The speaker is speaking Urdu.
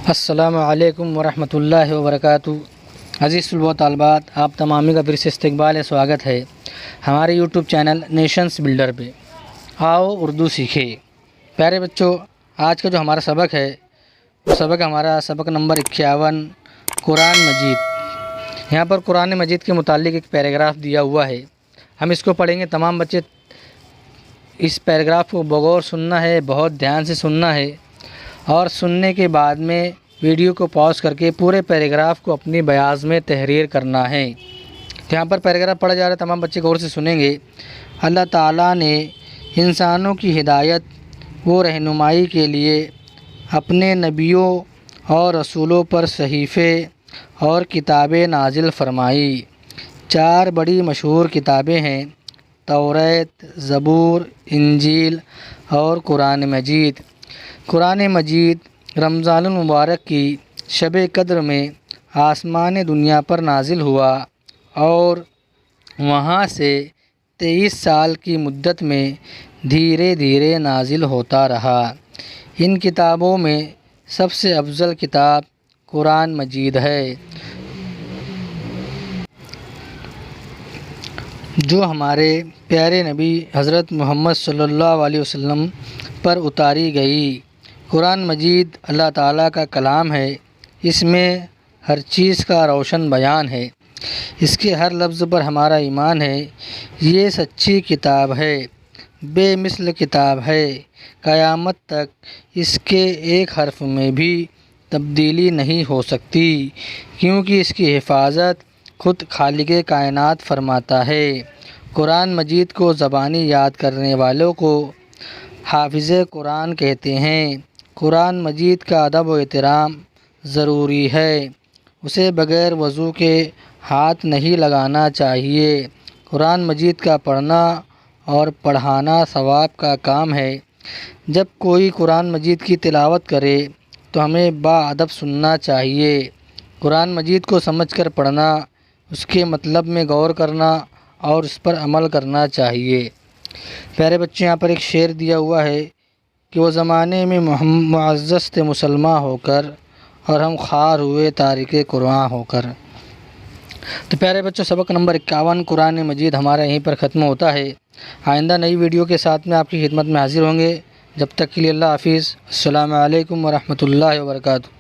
السلام علیکم ورحمۃ اللہ وبرکاتہ۔ عزیز طلباء و طالبات، آپ تمامی کا پھر سے استقبال ہے، سواگت ہے ہمارے یوٹیوب چینل نیشنز بلڈر پہ۔ آؤ اردو سیکھے۔ پیارے بچوں، آج کا جو ہمارا سبق ہے وہ ہمارا سبق نمبر 51 قرآن مجید۔ یہاں پر قرآن مجید کے متعلق ایک پیراگراف دیا ہوا ہے، ہم اس کو پڑھیں گے۔ تمام بچے اس پیراگراف کو بغور سننا ہے، بہت دھیان سے سننا ہے، اور سننے کے بعد میں ویڈیو کو پاز کر کے پورے پیراگراف کو اپنی بیاض میں تحریر کرنا ہے۔ یہاں پر پیراگراف پڑھا جا رہا ہے، تمام بچے غور سے سنیں گے۔ اللہ تعالیٰ نے انسانوں کی ہدایت و رہنمائی کے لیے اپنے نبیوں اور رسولوں پر صحیفے اور کتابیں نازل فرمائی۔ 4 بڑی مشہور کتابیں ہیں: توریت، زبور، انجیل اور قرآن مجید۔ قرآن مجید رمضان المبارک کی شب قدر میں آسمان دنیا پر نازل ہوا اور وہاں سے 23 سال کی مدت میں دھیرے دھیرے نازل ہوتا رہا۔ ان کتابوں میں سب سے افضل کتاب قرآن مجید ہے، جو ہمارے پیارے نبی حضرت محمد صلی اللہ علیہ وسلم پر اتاری گئی۔ قرآن مجید اللہ تعالیٰ کا کلام ہے، اس میں ہر چیز کا روشن بیان ہے، اس کے ہر لفظ پر ہمارا ایمان ہے۔ یہ سچی کتاب ہے، بے مثل کتاب ہے، قیامت تک اس کے ایک حرف میں بھی تبدیلی نہیں ہو سکتی، کیونکہ اس کی حفاظت خود خالق کائنات فرماتا ہے۔ قرآن مجید کو زبانی یاد کرنے والوں کو حافظ قرآن کہتے ہیں۔ قرآن مجید کا ادب و احترام ضروری ہے، اسے بغیر وضو کے ہاتھ نہیں لگانا چاہیے۔ قرآن مجید کا پڑھنا اور پڑھانا ثواب کا کام ہے۔ جب کوئی قرآن مجید کی تلاوت کرے تو ہمیں باادب سننا چاہیے۔ قرآن مجید کو سمجھ کر پڑھنا، اس کے مطلب میں غور کرنا اور اس پر عمل کرنا چاہیے۔ پیارے بچے، یہاں پر ایک شعر دیا ہوا ہے کہ وہ زمانے میں معزز تھے مسلمان ہو کر، اور ہم خوار ہوئے تارک قرآن ہو کر۔ تو پیارے بچوں، سبق نمبر 51 قرآن مجید ہمارا یہیں پر ختم ہوتا ہے۔ آئندہ نئی ویڈیو کے ساتھ میں آپ کی خدمت میں حاضر ہوں گے۔ جب تک کے لیے اللہ حافظ۔ السلام علیکم ورحمۃ اللہ وبرکاتہ۔